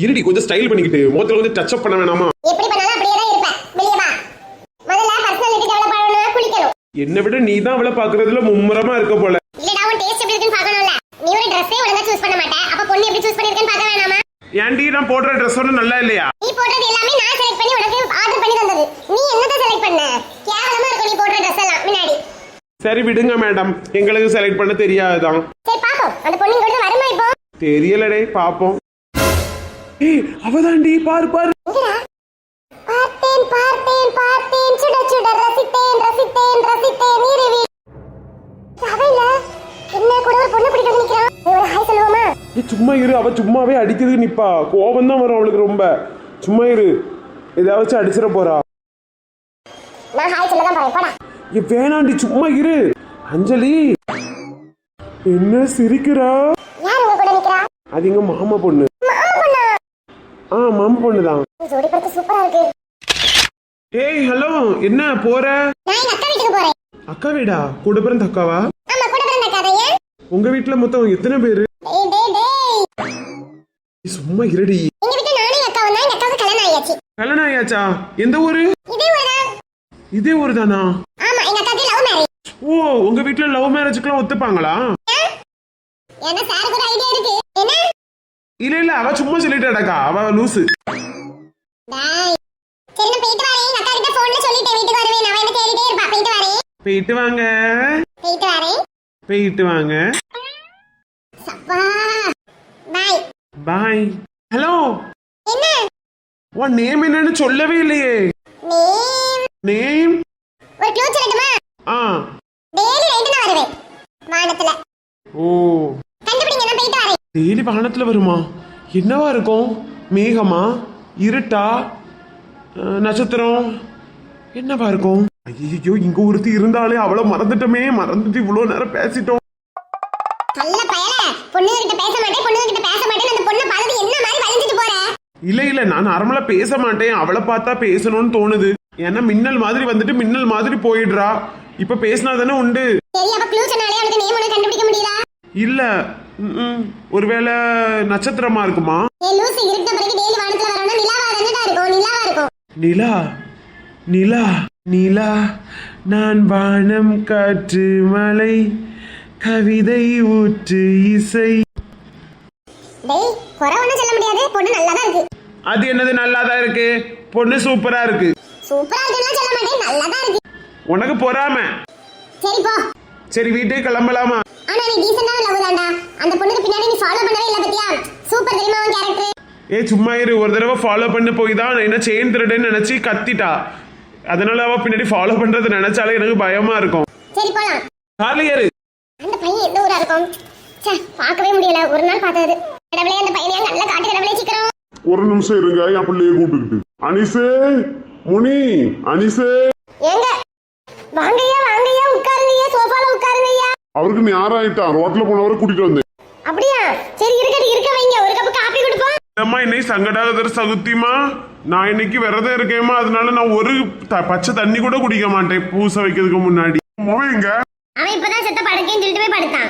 இருடி கொஞ்சம் ஸ்டைல் பண்ணிக்கிட்டு முகத்துல வந்து டச் அப் பண்ண வேணாமா? எப்படி பண்ணாலும் அப்படியே தான் இருப்பேன். வெளிய வா. முதல்ல பர்சனாலிட்டி டெவலப் பண்ணனும், குளிக்கணும். என்ன விட நீ தான் அவளை பாக்குறதுல மும்முரமா இருக்க போல. இல்லடா உன் டேஸ்ட் எப்படி இருக்குன்னு பார்க்கணும்ல. நீ ஒரு Dress ஒழுங்கா சூஸ் பண்ண மாட்டே. அப்ப பொண்ணு எப்படி சூஸ் பண்ணிருக்கேன்னு பார்க்க வேணாமா? ஏன்டி நான் போடுற Dress ஒண்ணு நல்லா இல்லையா? நீ போடுறது எல்லாமே நான் செலக்ட் பண்ணி உனக்கு ஆர்டர் பண்ணி தந்தது. நீ என்னத செலக்ட் பண்ண? கேவலமா இருக்கு நீ போடுற Dress எல்லாம் முன்னாடி. சரி விடுங்க மேடம், எங்களுக்கு செலக்ட் பண்ண தெரியாதுதான். சரி பாப்போம், அந்த பொண்ணு இங்க வருமா இப்போ? தெரியலடே, பாப்போம். ஏய் அவதாண்டி, பாரு பாரு. பார்த்தேன் பார்த்தேன் பார்த்தேன் சுட சுட ரசித்தேன் ரசித்தேன் ரசித்தேன் நீரிவி. அவள என்ன கூட ஒரு பொண்ணு பிடிக்க நிக்கிறான். ஒரு ஹாய் சொல்லுவோமா? நீ சும்மா இரு, அவ சும்மாவே அடிக்கிறதுக்கு நிப்பா. கோபம் தான் வரும் அவளுக்கு ரொம்ப. சும்மா இரு, ஏதாவது வச்சு அடிச்சிட போறா. நான் ஹாய் சொல்ல தான் போறேன், போடா. ஏ வேணாண்டி, சும்மா இரு. அஞ்சலி என்ன சிரிக்கிறா? யார் உங்க கூட நிக்கிறா? அது எங்க மாமா பொண்ணு. மாமா பொண்ணா? மாமா பொண்ணு தான். ஜோடி பார்த்து சூப்பரா இருக்கு. ஏய் ஹலோ, என்ன போற? நான் எங்க அக்கா வீட்டுக்கு போறேன். அக்கா வீடா? கூட பிறந்த அக்காவா? ஆமா, கூட பிறந்த அக்கா தான். ஏன்? உங்க வீட்ல மொத்தம் எத்தனை பேரு? டேய் டேய் டேய், சும்மா இருடி. எங்க வீட்ல நானே அக்கா வந்தா, எங்க அக்காவுக்கு கல்யாணம் ஆயாச்சு. கல்யாணம் ஆயாச்சா? எந்த ஊரு? இதே ஊரா? இதே ஊரு தானா? ஆமா, எங்க அக்காக்கு லவ் மேரேஜ். ஓ, உங்க வீட்ல லவ் மேரேஜ்க்குலாம் ஒத்துப்பாங்களா? என்ன சாருக்கு ஒரு ஐடியா இருக்கு. என்ன? இல்ல இல்ல, அவ சும்மா சொல்லிட்டாடா, அவ லூசு. டேய், சரி நான் போயிட்டு வரேன். எங்க அக்கா கிட்ட போன்ல சொல்லிட்டேன் வீட்டுக்கு வருவேன். அவ என்ன தேடிட்டே இருப்பா. போயிட்டு வரேன். போயிட்டு வாங்க. போயிட்டு வரேன். போயிட்டு வாங்க. சப்பா பை பாய். ஹலோ, என்ன உன் நேம் என்னன்னு சொல்லவே இல்லையே. நேம் நேம் ஒரு க்ளூ சொல்லட்டுமா? ஆ, டெய்லி நைட் நான் வருவேன் வானத்துல. ஓ, கண்டுபிடிங்க, நான் போயிட்டு வரேன். டெய்லி வானத்துல வருமா? என்னவா இருக்கும்? மேகமா, இருட்டா, நட்சத்திரம், என்னவா இருக்கும்? ஐயோ, இங்க ஒருத்தி இருந்தாலே, அவளை மறந்துட்டோமே. மறந்துட்டு இவ்வளவு நேரம் பேசிட்டோம். நல்ல பயல, பொண்ணுகிட்ட பேச மாட்டேன், பொண்ணுகிட்ட பேச மாட்டேன். அந்த பொண்ணை பார்த்து என்ன மாதிரி வளைஞ்சிட்டு போற? இல்ல இல்ல, நான் நார்மலா பேச மாட்டேன். அவளை பார்த்தா பேசணும்னு தோணுது. ஏன்னா மின்னல் மாதிரி வந்துட்டு மின்னல் மாதிரி போயிடுறா. இப்ப பேசினா தானே உண்டு. சரி, அப்ப க்ளூ சொன்னாலே அவனுக்கு நேம் ஒண்ணு கண்டுபிடிக்க முடியல. இல்ல, ஒருவேளை நட்சத்திரமா இருக்குமா? ஏ லூசி, இருட்ட பிறகு டெய்லி வானத்துல வரணும். நிலாவா தானடா இருக்கும், நிலாவா இருக்கும். நிலா நிலா நிலா, நான் வானம் காற்று மலை கவிதை ஊற்று இசை. டேய், குறை ஒண்ணும் சொல்ல முடியாது. பொண்ணு நல்லா தான் இருக்கு. அது என்னது நல்லாதான் இருக்கு? பொண்ணு சூப்பரா இருக்கு. சூப்பரா இருக்குன்னு சொல்ல மாட்டேன், நல்லா தான் இருக்கு. உனக்கு பொறாம. சரி போ. சரி, வீட்டுக்கு கிளம்பலாமா? ஆனா நீ டீசன்ட்டான லவ் தான்டா. அந்த பொண்ணுக்கு பின்னாடி நீ ஃபாலோ பண்ணவே இல்ல பத்தியா? சூப்பர் தெரியுமா உன் கேரக்டர்? சும்மா இரு. ஒரு தடவை ஃபாலோ பண்ண போய் தான் என்ன செயின் திருடுன்னு நினைச்சு கத்திட்டா. அதனால அவ பின்னாடி ஃபாலோ பண்றது நினைச்சாலே எனக்கு பயமா இருக்கும். சரி போலாம். கார்ல ஏறு. அந்த பையன் எந்த ஊரா இருக்கும்? ச்சே, பார்க்கவே முடியல. ஒரு நாள் பார்த்தது. கடவுளே, அந்த பையனை நல்லா காட்டு கடவுளே சீக்கிரம். ஒரு நிமிஷம் இருங்க, என் பிள்ளைய கூப்பிட்டுக்கிட்டு. அனிசே, முனி, அனிசே. ஏங்க வாங்கய்யா, வாங்கய்யா, உட்காருங்கய்யா, சோஃபால உட்காருங்கய்யா. அவருக்கு நேரம் ஆயிட்டான். ரோட்ல போனவரை கூட்டிட்டு வந்தேன். அப்படியா? சரி, இருக்க வைங்க. ஒரு கப் காபி கொடுப்போம். அம்மா, இன்னைக்கு சங்கடாகதர் சதுர்த்திமா. நான் இன்னைக்கு விரதம் இருக்கேம்மா. அதனால நான் ஒரு பச்சை தண்ணி கூட குடிக்க மாட்டேன் பூசை வைக்கிறதுக்கு முன்னாடி. எங்க அவன் இப்பதான் செத்த படுக்கேன்னு சொல்லிட்டு போய் படுத்தான்.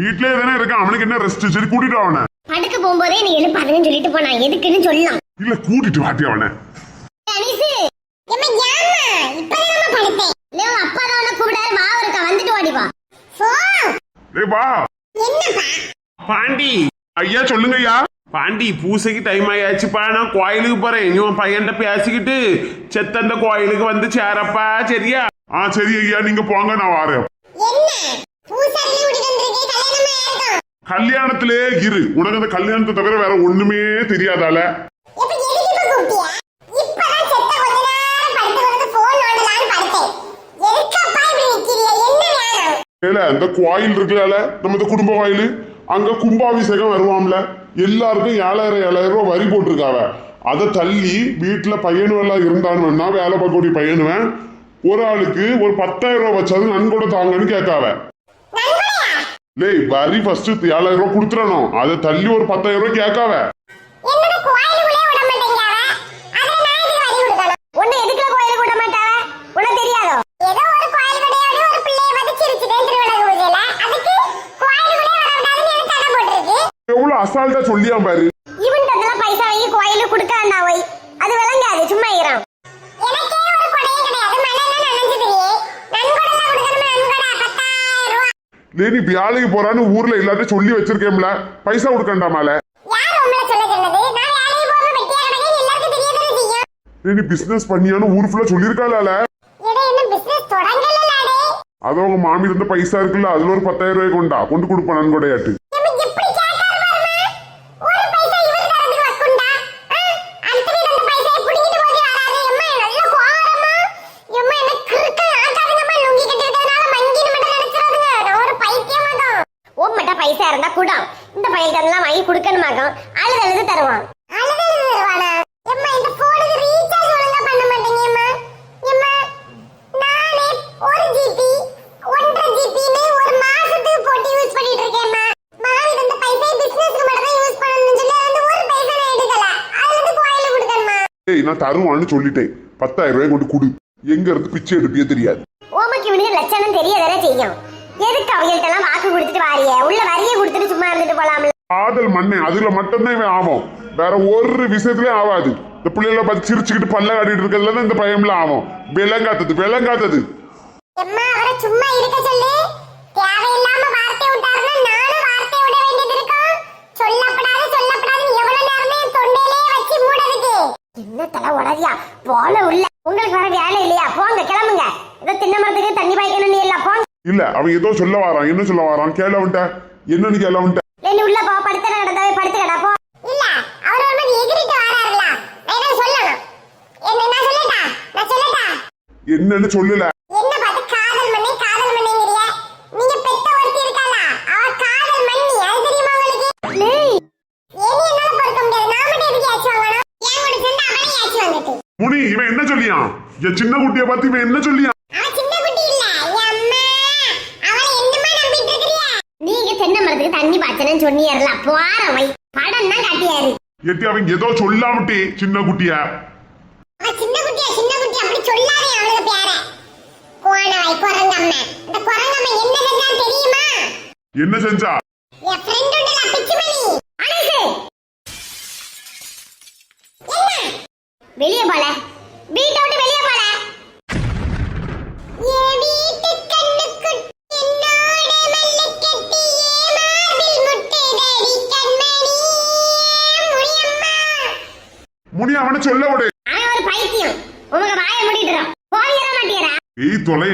வீட்லயே தானே இருக்கான். அவனுக்கு என்ன ரெஸ்ட்? சரி கூட்டிட்டு அவனை. படுக்க போகும்போதே நீ எழுப்பாதுன்னு சொல்லிட்டு போனான். எதுக்குன்னு சொல்லலாம். இல்ல, கூட்டிட்டு வாட்டி அவனை. அனிசு, எம்மா யாமா இப்பதான் நம்ம படுத்தேன். இல்ல உங்க அப்பா தான் உன்னை கூப்பிடாரு. வா, ஒருக்கா வந்துட்டு ஓடி வா. போ. டேய் வா. என்னப்பா? பாண்டி. ஐயா சொல்லுங்க ஐயா. பாண்டி, பூசைக்கு டைம் ஆயாச்சுப்பா. நான் கோயிலுக்கு போறேன். நீ உன் பையன்கிட்ட பேசிக்கிட்டு செத்தண்ட கோயிலுக்கு வந்து சேரப்பா, சரியா? சரி ஐயா, நீங்க போங்க, நான் வரேன். என்ன பூசாரிலே ஓடிட்டு வந்திருக்கே? கல்யாணமா யாருக்கும்? கல்யாணத்திலே இரு. உனக்கு அந்த கல்யாணத்தை தவிர வேற ஒண்ணுமே தெரியாதால. எப்ப எதுக்கு இப்ப கூப்பிட்டியா? இப்பதான் செத்த கொஞ்ச நேரம் படுத்து வந்து போன் நோண்டலாம்னு படுத்தேன். எதுக்கப்பா இப்படி நிக்கிறியா? என்ன வேணும்? இல்ல, இந்த கோயில் இருக்குல்ல, நம்ம இந்த குடும்ப கோயில், அங்க கும்பாபிஷேகம் வருவாம்ல. எல்லாருக்கும் 7000 ரூபாய் வரி போட்டிருக்காவ. அதை தள்ளி வீட்டுல பையனு எல்லாம் இருந்தான்னு வேணா, வேலை பார்க்கக்கூடிய பையனுவேன் ஒரு ஆளுக்கு ஒரு 10,000 ரூபாய் வச்சாது நன்கொடை தாங்கன்னு கேட்காவ. லேய், வரி ஃபர்ஸ்ட் 7000 ரூபாய் கொடுத்துறணும். அதை தள்ளி ஒரு 10,000 ரூபாய் கேட்காவ. என்னோட கோயிலுக்குள்ளே விட மாட்டேங்கிறாவ. அத நான் எதுக்கு வரி கொடுக்கணும்? உன்னை எதுக்கு கோயிலுக்கு விட மாட்டாவ? உனக்கு தெரியாதோ? ஏதோ ஒரு கோயில் கடையோட ஒரு பிள்ளைய வந்து சிரிச்சிட்டேன் திருவிழா பூஜையில. அதுக்கு கோயிலுக்குள்ளே வர விடாதுன்னு எனக்கு தடை போட்டுருக்கு. எவ்வளவு அசால்ட்டா சொல்லியா பாரு. இவன்கிட்ட பைசா வாங்கி லே நீ வேலைக்கு போறான்னு ஊர்ல எல்லாத்தையும் சொல்லி வச்சிருக்கேன்ல, பைசா கொடுக்கண்டாமால. யார் உங்களை சொல்ல சொன்னது? நான் வேலைக்கு போக வெட்டியா இருக்கேன், எல்லாருக்கும் தெரியதானே செய்யும். லே நீ பிசினஸ் பண்ணியான்னு ஊர் ஃபுல்லா சொல்லிருக்காளால. எடே என்ன பிசினஸ் தொடங்கலலாடே. அது அவங்க மாமி இருந்த பைசா இருக்குல்ல, அதுல ஒரு 10,000 ரூபாய் கொண்டு கொடுப்பேன் நன்கொடையாட்டு. நம்ம எப்படி கேட்டார் பாருமா. ஒரு பைசா இவர் தரதுக்கு வக்குண்டா. அன்னைக்கு அந்த பைசாயை புடிங்கிட்டு போய் வராதே. அம்மா நல்ல கோரமா. அம்மா என்ன கிறுக்க ஆட்டாதங்கம்மா, லுங்கி கட்டிட்டதனால மங்கின மட்டும் நினைச்சிராதுங்க. நான் ஒரு பைத்தியமாதான். ஓம்மட்ட பைசா இருந்தா கூட இந்த பையல்தெல்லாம் வாங்கி கொடுக்கணுமாக்கும். அழுது தருவான். அழுது தருவானா? அம்மா இந்த போனுக்கு ரீசார்ஜ் ஒழுங்கா பண்ண மாட்டீங்கம்மா. அம்மா நானே 1 ஜிபி 1.5 ஜிபின்னு ஒரு மாசத்துக்கு போட்டு யூஸ் பண்ணிட்டு இருக்கேன்மா. மாவி இந்த பைசா பிசினஸ்க்கு மட்டும் தான் யூஸ் பண்ணணும்னு சொல்லி அந்த ஒரு பைசா நான் எடுக்கல. அதுல கோயில கொடுக்கணுமா? ஏய் நான் தருவான்னு சொல்லிட்டேன், 10,000 ரூபாய் கொண்டு குடு. எங்க இருந்து பிச்சை எடுப்பியே தெரியாது. ஓமக்கு இவனுக்கு லட்சணம் தெரியதானே செய்யும். எதுக்கு அவங்கள்ட்டெல்லாம் வாக்கு கொடுத்துட்டு வாரியே? உள்ள வரியை கொடுத்துட்டு சும்மா இருந்துட்டு போலாம்ல. காதல் மண்ணே, அதுல மட்டும்தான் இவன் ஆகும், வேற ஒரு விஷயத்துலயும் ஆகாது. இந்த பிள்ளைகளை பார்த்து சிரிச்சுக்கிட்டு பல்ல காட்டிட்டு இருக்கிறதுல தான் இந்த பயம்ல ஆகும். விலங்காத்தது. அம்மா அவரை சும்மா இருக்க சொல்லு. தேவையில்லாம வார்த்தை விட்டாருன்னா நானும் வார்த்தை விட வேண்டியது இருக்கும். சொல்லப்படாது எவ்வளவு நேரமே தொண்டையிலே வச்சு மூடதுக்கு. என்ன தலை உடறியா போல உள்ள. உங்களுக்கு வர வேலை இல்லையா? போங்க கிளம்புங்க. ஏதோ தின்ன மரத்துக்கு தண்ணி பாய்க்கணும் இல்ல, போங்க. இல்ல அவன் ஏதோ சொல்ல வாரான், என்ன சொல்ல வாரான் கேள வந்துட்ட, என்னன்னு கேள வந்துட்ட. நீ உள்ள போ, படுத்து கிடந்தாவே படுத்து கிடா போ. இல்ல அவர் ஒரு மாதிரி எகிரிட்டு வராருல, நான் சொல்லணும். நான் சொல்லட்டா என்னன்னு சொல்லல. என்ன பார்த்து காதல் மண்ணிங்கறிய? நீங்க பெத்த ஒருத்தி இருக்கால, அவ காதல் மண்ணி, அது தெரியுமா உங்களுக்கு? ஏய் ஏனி என்னால பொறுக்க முடியாது. நான் மட்டும் எதுக்கு ஆச்சு வாங்கணும்? ஏன் கூட சேர்ந்து அவனே ஆச்சு வாங்கிட்டு. முனி இவன் என்ன சொல்லியான்? என் சின்ன குட்டியை பார்த்து இவன் என்ன சொல்லியான்? அவன் சின்ன குட்டி இல்ல, அம்மா அவளை என்னமா நம்பிட்டு இருக்கறிய? நீங்க தென்னை மரத்துக்கு தண்ணி பாய்ச்சனன்னு சொன்னீர்ல, போறவை படம் தான் காட்டியாரு. எட்டி அவன் ஏதோ சொல்லாமட்டி சின்ன குட்டிய. அவன் சின்ன குட்டி அப்படி சொல்லாதே அவளுக்கு பேர. கோணவாய் குரங்கம்மா. இந்த குரங்கம்மா என்ன செஞ்சா தெரியுமா? என்ன செஞ்சா? என் ஃப்ரெண்ட் உண்டல பிச்சுமணி அனசு. என்ன? வெளிய போல. வீட்டை விட்டு வெளிய போல. ஏ வீட்டு கண்ணுக்கு என்னோட மல்ல கட்டியே மார்பில் முட்டைதடி கண்மணி முனியம்மா. முனி அவனை சொல்ல விடு. அவன் ஒரு பைத்தியம். உங்க வாயை மூடிடுறோம். போயிட மாட்டீரா? ஏய் தொலை.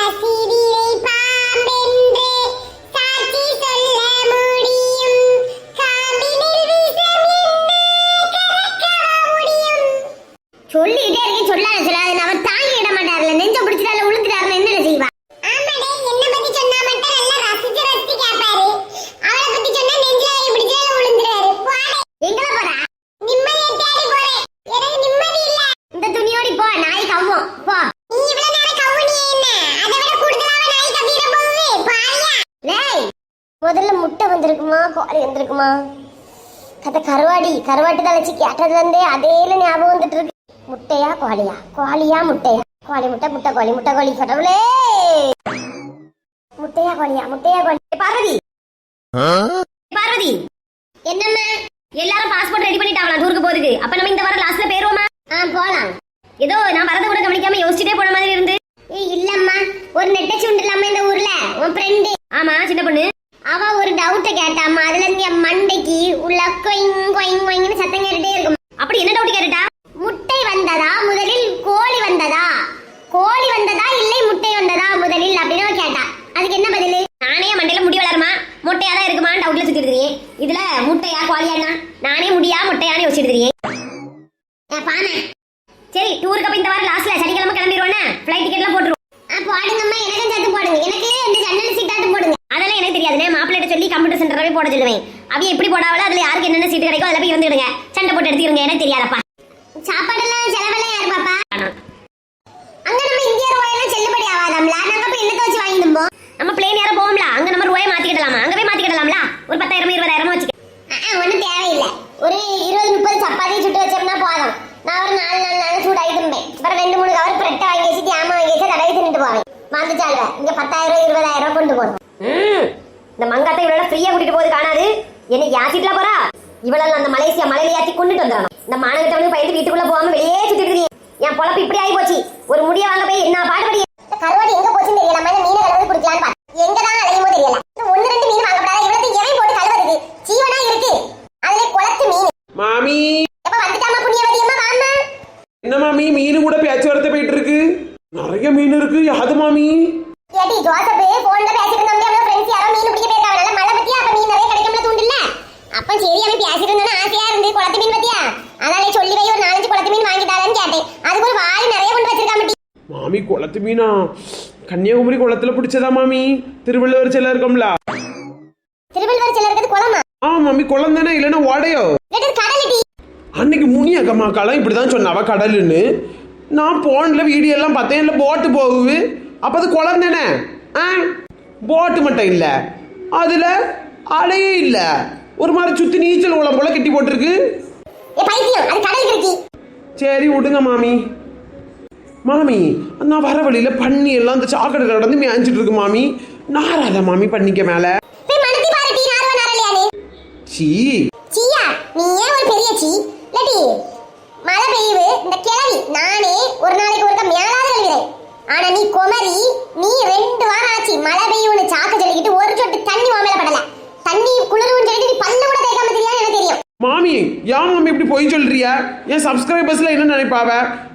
அசிரியை பாம்பென்று சாட்சி சொல்ல முடியும். காம்பினில் விஷம் என்ன கறக்க முடியும்? சொல்லிட்டே இருக்கேன், சொல்லாது அவன் தாங்கிட மாட்டார்ல. நெஞ்ச பிடிச்சிட்டால உளுந்துட்டாருன்னு என்ன செய்வா? ஆமாடே, என்ன பத்தி சொன்னா மட்டும் நல்லா ரசிச்சு கேட்பாரு. அவளை பத்தி சொன்னா நெஞ்சில பிடிச்சால உளுந்துறாரு. போடே. எங்க போறா? நிம்மதியை தேடி போறேன். எனக்கு நிம்மதி இல்ல. இந்த துணியோடி போ, நாய் கவ்வும். போ. நீ இவ்வளவு நேரம் கவ்வுனியே என்ன? அதை விட கூடுதலாவே நாய் கவ்விட போகுது. பாரியா? லேய், முதல்ல முட்டை வந்திருக்குமா கோழி வந்திருக்குமா? கதை கருவாட்டு தலைச்சி கேட்டதுல இருந்தே அதேல ஞாபகம் வந்துட்டு இருக்கு. முட்டையா கோழியா முட்டையா? கோழி முட்டை கோழி கடவுளே. முட்டையா கோழி. பார்வதி என்னம்மா? எல்லாரும் பாஸ்போர்ட் ரெடி பண்ணிட்டாங்களா டூருக்கு போறதுக்கு? அப்ப நம்ம இந்த வாரம் லாஸ்ட்ல போயிருவோமா? போலாம். ஏதோ நான் வரத கூட கவனிக்காம யோசிச்சுட்டே போன மாதிரி இருந்து. ஏய் இல்லம்மா, ஒரு நெட்டச்சி உண்டுலாமா இந்த ஊர்ல, உன் ஃப்ரெண்டு. ஆமா சின்ன பொண்ணு. அவ ஒரு டவுட்ட கேட்டாமா, அதுல இருந்து என் மண்டைக்கு உள்ள கொயின்னு சத்தம் கேட்டுட்டே இருக்கும். அப்படி என்ன டவுட் கேட்டுட்டா? முட்டை வந்ததா முதலில் கோழி வந்ததா? கோழி வந்ததா இல்லை முட்டை வந்ததா முதலில் அப்படின்னு கேட்டா. அதுக்கு என்ன பதில்? நானே மண்டையில முடி வளருமா மொட்டையா தான் இருக்குமான்னு டவுட்ல சுத்திட்டு இருக்கேன். இதுல முட்டையா கோழியானா நானே முடியா மொட்டையானே யோசிச்சுட்டு இருக்கேன். பானை சரி, டூருக்கு அப்ப இந்த வாரம் லாஸ்ட்ல சனிக்கிழமை கிளம்பிடுவோன்னு ஃப்ளைட் டிக்கெட்லாம் போட்டுருவோம். போடுங்கம்மா, எனக்கும் சேர்த்து போடுங்க. எனக்கு இந்த ஜன்னல் சீட்டாட்டு போடுங்க. அதெல்லாம் எனக்கு தெரியாதுனே, மாப்பிள்ளைட்ட சொல்லி கம்ப்யூட்டர் சென்டர்ல போட சொல்லுவேன். அவங்க எப்படி போடாவளோ அதுல யாருக்கு என்னென்ன சீட்டு கிடைக்கோ அதுல போய் இருந்துடுங்க. சண்டை போட்டு எடுத்துக்கிறங்க, எனக்கு தெரியாதப்பா. சாப்பாடெல்லாம் செலவெல்லாம் யாரு பாப்பா? அங்க நம்ம இந்தியா ரூபாயெல்லாம் செல்லுபடி ஆகாதாம்ல, நாங்க போய் என்னத்தை வச்சு வாங்கிடும்போ? நம்ம பிளேன் யாரும் போவோம்ல, அங்க நம்ம ரூபாய் மாத்திக்கிடலாமா? அங்க போய் மாத்திக்கிடலாம்ல, ஒரு 10,000 20,000 வச்சுக்க. ஒன்றும் தேவையில்லை. ஒரு 20-30 சப்பாத்தி சுட்டு வச்சோம்னா போதும். நான் ஒரு 4 நாள் சூடாயிட்டு இருப்பேன். அப்புறம் 2-3 கவர் பிரெட்டை வாங்கி வச்சு ஜாமா வாங்கி வச்சு தடவை தின்னுட்டு போவேன். வந்துச்சாலுவ இங்க 10,000 20,000 கொண்டு போகணும். இந்த மங்காத்தை இவ்வளவு ஃப்ரீயா கூட்டிட்டு போது காணாது. என்ன யாசிட்டுல போறா? இவ்வளவு அந்த மலேசியா மலையில யாத்தி கொண்டுட்டு வந்துடணும். இந்த மாநகரத்தவனுக்கு பயந்து வீட்டுக்குள்ள போகாம வெளியே சுத்திட்டு இருக்கீங்க. என் பொழப்பு இப்படி ஆகி போச்சு. ஒரு முடிய வாங்க போய் என்ன பாடுபடி. கருவாடு எங்க போச்சுன்னு தெரியல. மீனை கலந்து குடிக்கலான்னு பார்த்தேன். எங்கதான் அலையுமோ தெரியல. குளத்து மீனா கன்னியாகுமரி குளத்துல பிடிச்சதா மாமி? திருவள்ளுவர் சிலை இருக்கோம்ல. திருவள்ளுவர் சிலை இருக்கிறது குளமா? மாமி குளம் தானே, இல்லைன்னா ஓடையோ? அன்னைக்கு முனியக்கம்மா காலம் இப்படிதான் சொன்னாவ கடலுன்னு. நான் போன்ல வீடியோ எல்லாம் பார்த்தேன், இல்லை போட்டு போகுது. அப்ப அது குளம் தானே? போட்டு மட்டும் இல்ல, அதுல அலையே இல்ல, ஒரு மாதிரி சுத்தி நீச்சல் குளம் போல கட்டி போட்டிருக்கு. சரி விடுங்க மாமி. மாமி நான் வர வழியில பண்ணி எல்லாம் அந்த சாக்கடை கடந்து மேய்ஞ்சிட்டு இருக்கு மாமி. நாராத மாமி பண்ணிக்க மேல. சீ சீயா, நீ ஏன் ஒரு பெரிய சீ? லட்டி மழை பெய்யுது, இந்த கிழவி நானே ஒரு நாளைக்கு ஒருக்க மேலாத கழுவிறேன். ஆனா நீ குமரி, நீ 2 வாரம் ஆச்சு மழை பெய்யும்னு சாக்க சொல்லிக்கிட்டு ஒரு சொட்டு தண்ணி உன் மேல படல. தண்ணி குளிருன்னு சொல்லிட்டு நீ பல்ல கூட தேய்க்காம தெரியாது எனக்கு தெரியும். மாமி ஏன் மாமி இப்படி போய் சொல்றியா? என் சப்ஸ்கிரைபர்ஸ்ல என்ன நினைப்பாவ?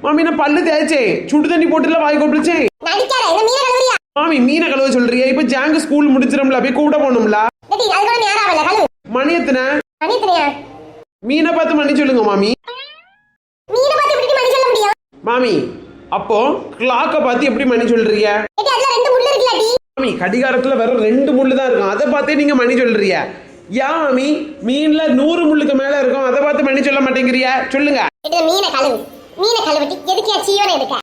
மாமி நான் பல்லு தேய்ச்சேன், சுடு தண்ணி போட்டுல வாய் கொப்பளிச்சேன். நடிக்காத, இந்த மீனை கழுவுறியா? மாமி மீனை கழுவ சொல்றியா? இப்ப ஜாங்க ஸ்கூல் முடிச்சிடும்ல, போய் கூட போகணும்ல. லட்டி அதுக்கு நேரம் ஆகல, கழுவு. மணி எத்தனை? மணி எத்தனையா? மீனை பார்த்து மணி சொல்லுங்க மாமி. மீனை பார்த்து எப்படி மணி சொல்ல முடியும்? மாமி அப்போ கிளாக்க பார்த்து எப்படி மணி சொல்றீங்க? லட்டி அதுல 2 முள்ளு இருக்குல டி. மாமி கடிகாரத்துல வேற 2 முள்ளு தான் இருக்கும், அதை பார்த்தே நீங்க மணி சொல்றீங்க. ஏன் மாமி மீன்ல 100 முள்ளுக்கு மேல இருக்கும், அதை பார்த்து மணி சொல்ல மாட்டேங்கிறியா? சொல்லுங்க. லட்டி மீனை கழுவு. மீனை கழுவிட்டு எதுக்கு சீவனை எடுக்க?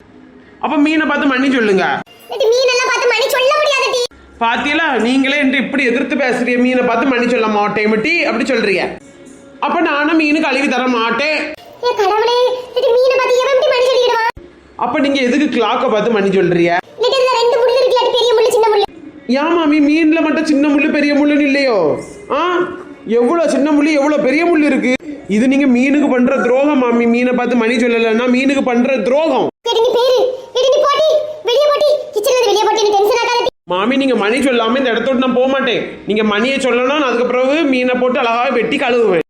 அப்ப மீனை பார்த்து மணி சொல்லுங்க. லட்டி மீனெல்லாம் பார்த்து மணி சொல்ல முடியாது டி. பாத்தீங்களா, நீங்களே என்று இப்படி எதிர்த்து பேசுறீங்க. மீனை பார்த்து மணி சொல்ல மாட்டேன் டி அப்படி சொல்றீங்க. அப்ப நானும் மீன் கழுவி தர மாட்டேன். ஏ கடவுளே, லட்டி மீனை பார்த்து எவன் இப்படி மணி சொல்லிடுவான்? அப்ப நீங்க எதுக்கு கிளாக்க பார்த்து மணி சொல்றீங்க? லட்டி இதுல 2 முள்ளு இருக்குல, பெரிய முள்ளு சின்ன முள்ளு. ஏன் மாமி மீன்ல மட்டும் சின்ன முள்ளு பெரிய முள்ளுன்னு இல்லையோ? எவ்வளவு சின்ன முள்ளு எவ்வளவு பெரிய முள்ளு இருக்கு. இது நீங்க மீனுக்கு பண்ற துரோகம் மாமி. மீனை பார்த்து மணி சொல்லலன்னா மீனுக்கு பண்ற துரோகம். மாமி நீங்க மணி சொல்லாம இந்த இடத்தோட நான் போக மாட்டேன். நீங்க மணியை சொல்லணும், நான் அதுக்கு பிறகு மீனை போட்டு அழகாக வெட்டி கழுவுவேன்.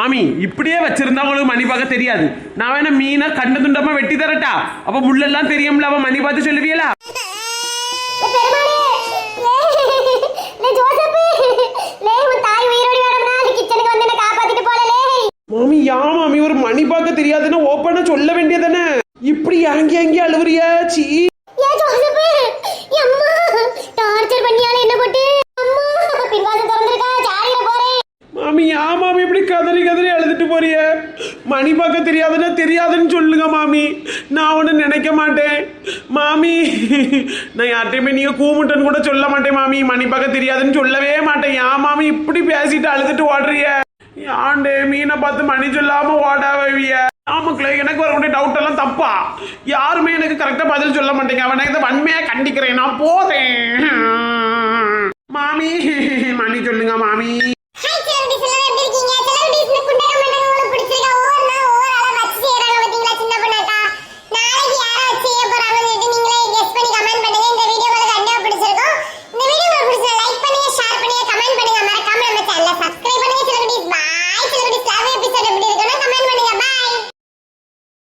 மாமி இப்படியே வச்சிருந்தா உங்களுக்கு மணி பார்க்க தெரியாது. நான் வேணா மீனை கண்ட துண்டமா வெட்டி தரட்டா? அப்ப முள்ளெல்லாம் தெரியும்ல, அவ மணி பார்த்து சொல்லுவீங்களா? மாமி யா மாமி ஒரு மணி பார்க்க தெரியாதுன்னா ஓப்பனா சொல்ல வேண்டியதானே? இப்படி அங்கே அங்கே அழுவுறியா? சீ மாமி யா மாமி இப்படி கதறி கதறி அழுதுட்டு போறிய? மணி பார்க்க தெரியாதுன்னா தெரியாதுன்னு சொல்லுங்க மாமி, நான் ஒண்ணு நினைக்க மாட்டேன் மாமி. நான் யார்கிட்டயுமே நீங்க கூமுட்டன்னு கூட சொல்ல மாட்டேன் மாமி. மணி பார்க்க தெரியாதுன்னு சொல்லவே மாட்டேன். யா மாமி இப்படி பேசிட்டு அழுதுட்டு ஓடுறிய? ஆண்டே மீனை பார்த்து மணி சொல்லாம ஓடாவிய? ஆமாக்களே, எனக்கு வரக்கூடிய டவுட் எல்லாம் தப்பா? யாருமே எனக்கு கரெக்டா பதில் சொல்ல மாட்டேங்க. அவனை இதை வன்மையா கண்டிக்கிறேன். நான் போறேன் மாமி. மணி சொல்லுங்க மாமி.